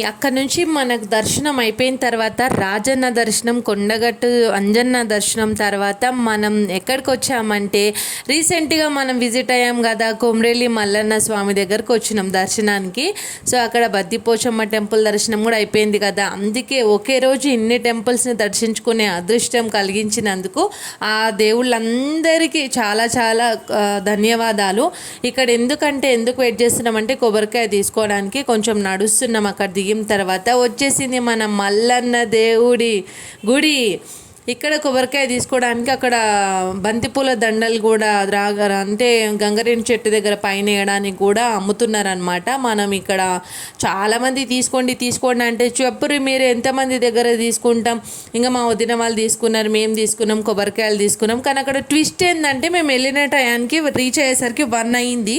అక్కడ నుంచి మనకు దర్శనం అయిపోయిన తర్వాత రాజన్న దర్శనం, కొండగట్టు అంజన్న దర్శనం తర్వాత మనం ఎక్కడికి వచ్చామంటే రీసెంట్గా మనం విజిట్ అయ్యాం కదా కొమ్రేలి మల్లన్న స్వామి దగ్గరకు వచ్చినాం దర్శనానికి. సో అక్కడ బద్దిపోచమ్మ టెంపుల్ దర్శనం కూడా అయిపోయింది కదా, అందుకే ఒకే రోజు ఇన్ని టెంపుల్స్ని దర్శించుకునే అదృష్టం కలిగించినందుకు ఆ దేవుళ్ళందరికీ చాలా చాలా ధన్యవాదాలు. ఇక్కడ ఎందుకు వెయిట్ చేస్తున్నామంటే కొబ్బరికాయ తీసుకోవడానికి కొంచెం నడుస్తున్నాం. అక్కడ దిగిన తర్వాత వచ్చేసింది మన మల్లన్న దేవుడి గుడి. ఇక్కడ కొబ్బరికాయ తీసుకోవడానికి అక్కడ బంతిపూల దండలు కూడా అంటే గంగరేణి చెట్టు దగ్గర పైన వేయడానికి కూడా అమ్ముతున్నారనమాట. మనం ఇక్కడ చాలామంది తీసుకోండి అంటే చెప్పురు మీరు ఎంతమంది దగ్గర తీసుకుంటాం, ఇంకా మా వదిన వాళ్ళు తీసుకున్నారు, మేము తీసుకున్నాం, కొబ్బరికాయలు తీసుకున్నాం. కానీ అక్కడ ట్విస్ట్ ఏంటంటే మేము వెళ్ళిన టయానికి రీచ్ అయ్యేసరికి 1 అయింది.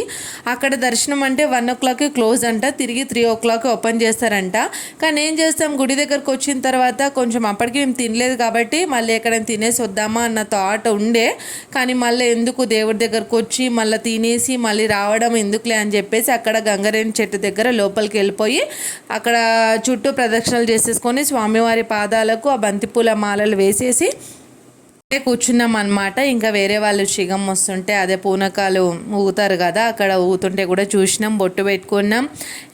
అక్కడ దర్శనం అంటే 1 o'clock క్లోజ్ అంట, తిరిగి 3 o'clock ఓపెన్ చేస్తారంట. కానీ ఏం చేస్తాం, గుడి దగ్గరకు వచ్చిన తర్వాత కొంచెం అప్పటికి మేము తినలేదు కాబట్టి మళ్ళీ ఎక్కడైనా తినేసి వద్దామా అన్న థాట్ ఉండే. కానీ మళ్ళీ ఎందుకు దేవుడి దగ్గరకు వచ్చి మళ్ళీ తినేసి మళ్ళీ రావడం ఎందుకులే అని చెప్పేసి అక్కడ గంగరేణి చెట్టు దగ్గర లోపలికి వెళ్ళిపోయి అక్కడ చుట్టూ ప్రదక్షిణలు చేసేసుకొని స్వామివారి పాదాలకు ఆ బంతిపూల మాలలు వేసేసి కూర్చున్నాం అనమాట. ఇంకా వేరే వాళ్ళు శిగం వస్తుంటే అదే పూనకాలు ఊగుతారు కదా, అక్కడ ఊగుతుంటే కూడా చూసినాం, బొట్టు పెట్టుకున్నాం.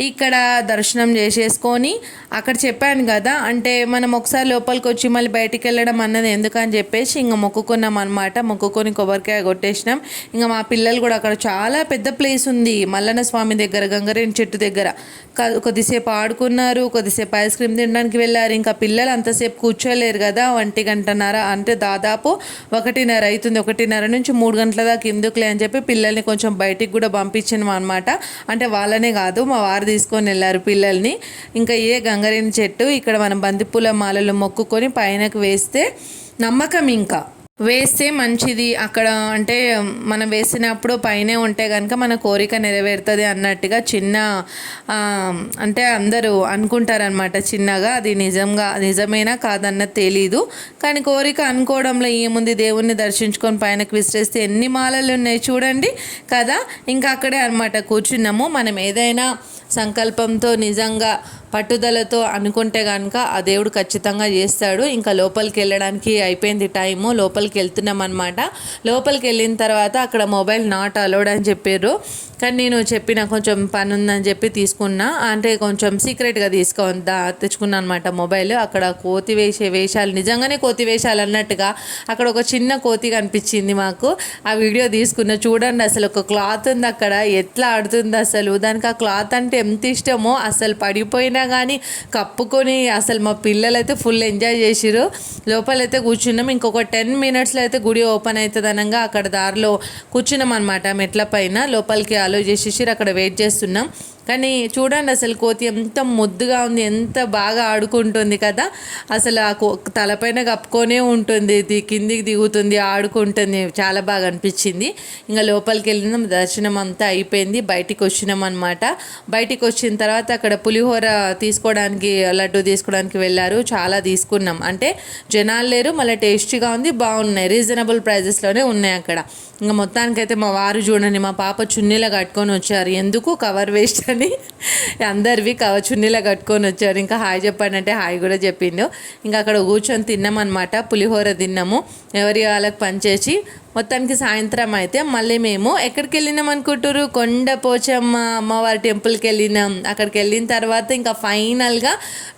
ఇక్కడ దర్శనం చేసేసుకొని అక్కడ చెప్పాను కదా, అంటే మనం ఒకసారి లోపలికి వచ్చి మళ్ళీ బయటికి వెళ్ళడం అన్నది ఎందుకని చెప్పేసి ఇంకా మొక్కుకున్నాం అనమాట. మొక్కుకొని కొబ్బరికాయ కొట్టేసినాం. ఇంకా మా పిల్లలు కూడా అక్కడ చాలా పెద్ద ప్లేస్ ఉంది మల్లన్న స్వామి దగ్గర గంగరేణి చెట్టు దగ్గర, కొద్దిసేపు ఆడుకున్నారు, కొద్దిసేపు ఐస్ క్రీమ్ తినడానికి వెళ్ళారు. ఇంకా పిల్లలు అంతసేపు కూర్చోలేరు కదా, 1 గంటన్నర అంటే దాదాపు 1:30 అవుతుంది. 1:30 నుంచి 3 గంటల దాకా ఎందుకులే అని చెప్పి పిల్లల్ని కొంచెం బయటికి కూడా పంపించాను అనమాట. అంటే వాళ్ళనే కాదు, మా వారు తీసుకొని వెళ్ళారు పిల్లల్ని. ఇంకా గంగరేణి చెట్టు ఇక్కడ మనం బంతిపూల మాలలు మొక్కుకొని పైనకు వేస్తే నమ్మకం, ఇంకా వేస్తే మంచిది అక్కడ. అంటే మనం వేసినప్పుడు పైనే ఉంటే కనుక మన కోరిక నెరవేరుతుంది అన్నట్టుగా చిన్న అంటే అందరూ అనుకుంటారనమాట చిన్నగా. అది నిజమేనా కాదన్నది తెలీదు. కానీ కోరిక అనుకోవడంలో ఏముంది, దేవుణ్ణి దర్శించుకొని పైనకు విసిరేస్తే ఎన్ని మాలలు ఉన్నాయి చూడండి కదా. ఇంకా అక్కడే అనమాట కూర్చున్నాము. మనం ఏదైనా సంకల్పంతో నిజంగా పట్టుదలతో అనుకుంటే కనుక ఆ దేవుడు ఖచ్చితంగా చేస్తాడు. ఇంకా లోపలికి వెళ్ళడానికి అయిపోయింది టైము, లోపలికి వెళ్తున్నాం అనమాట. లోపలికి వెళ్ళిన తర్వాత అక్కడ మొబైల్ నాట్ అలౌడ్ అని చెప్పారు. కానీ నేను చెప్పిన కొంచెం పని ఉందని చెప్పి తీసుకున్నా, అంటే కొంచెం సీక్రెట్గా తెచ్చుకున్నా అనమాట మొబైల్. అక్కడ కోతి వేషాలు నిజంగానే కోతి వేషాలు అన్నట్టుగా అక్కడ ఒక చిన్న కోతి కనిపించింది మాకు. ఆ వీడియో తీసుకున్న చూడండి. అసలు ఒక క్లాత్ ఉంది అక్కడ, ఎట్లా ఆడుతుంది అసలు. దానికి ఆ క్లాత్ అంటే ఎంత ఇష్టమో, అసలు పడిపోయినా కానీ కప్పుకొని అసలు మా పిల్లలైతే ఫుల్ ఎంజాయ్ చేసిరు. లోపలైతే కూర్చున్నాం. ఇంకొక 10 minutesలో అయితే గుడి ఓపెన్ అవుతుంది అనగా అక్కడ దారిలో కూర్చున్నాం అనమాట. మెట్ల పైన లోపలికి అలో చేసేసి అక్కడ వెయిట్ చేస్తున్నాం. కానీ చూడండి అసలు కోతి ఎంత ముద్దుగా ఉంది, ఎంత బాగా ఆడుకుంటుంది కదా. అసలు ఆ తలపైన కప్పుకొనే ఉంటుంది, కిందికి దిగుతుంది, ఆడుకుంటుంది, చాలా బాగా అనిపించింది. ఇంకా లోపలికి వెళ్ళినాం, దర్శనం అంతా అయిపోయింది, బయటికి వచ్చినాం అనమాట. బయటికి వచ్చిన తర్వాత అక్కడ పులిహోర తీసుకోవడానికి, లడ్డు తీసుకోవడానికి వెళ్ళారు. చాలా తీసుకున్నాం, అంటే జనాలు లేరు, మళ్ళీ టేస్టీగా ఉంది, బాగున్నాయి, రీజనబుల్ ప్రైజెస్లోనే ఉన్నాయి అక్కడ. ఇంకా మొత్తానికైతే మా వారు చూడండి, మా పాప చున్నీలో కట్టుకొని వచ్చారు. ఎందుకు కవర్ వేస్ట్ అని అందరివి చున్నీలో కట్టుకొని వచ్చారు. ఇంకా హాయ్ చెప్పానంటే హాయ్ కూడా చెప్పిండు. ఇంకా అక్కడ కూర్చొని తిన్నామన్నమాట. పులిహోర తిన్నాము, ఎవరి వాళ్ళకి పనిచేసి. మొత్తానికి సాయంత్రం అయితే మళ్ళీ మేము ఎక్కడికి వెళ్ళినాం అనుకుంటారు, కొండపోచమ్మ అమ్మవారి టెంపుల్కి వెళ్ళినాం. అక్కడికి వెళ్ళిన తర్వాత ఇంకా ఫైనల్గా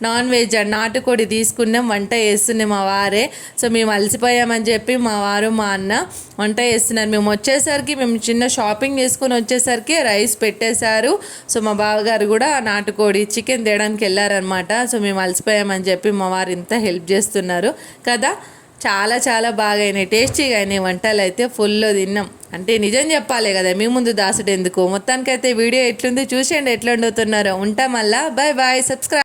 నాన్ వెజ్ నాటుకోడి తీసుకున్నాం. వంట చేస్తున్నాం మా వారే. సో మేము అలసిపోయామని చెప్పి మా వారు మా అన్న వంట చేస్తున్నారు. మేము వచ్చేసరికి, మేము చిన్న షాపింగ్ చేసుకొని వచ్చేసరికి రైస్ పెట్టేశారు. సో మా బావగారు కూడా నాటుకోడి చికెన్ తేయడానికి వెళ్ళారనమాట. సో మేము అలసిపోయామని చెప్పి మా వారు ఇంత హెల్ప్ చేస్తున్నారు కదా. చాలా చాలా బాగా అయినాయి, టేస్టీగా అయినాయి వంటలు అయితే. ఫుల్ తిన్నాం. అంటే నిజం చెప్పాలి కదా, మీ ముందు దాసుడు ఎందుకు. మొత్తానికైతే వీడియో ఎట్లుంది చూసేయండి, ఎట్లా వండుతున్నారో. ఉంటాం మళ్ళా. Bye bye, subscribe.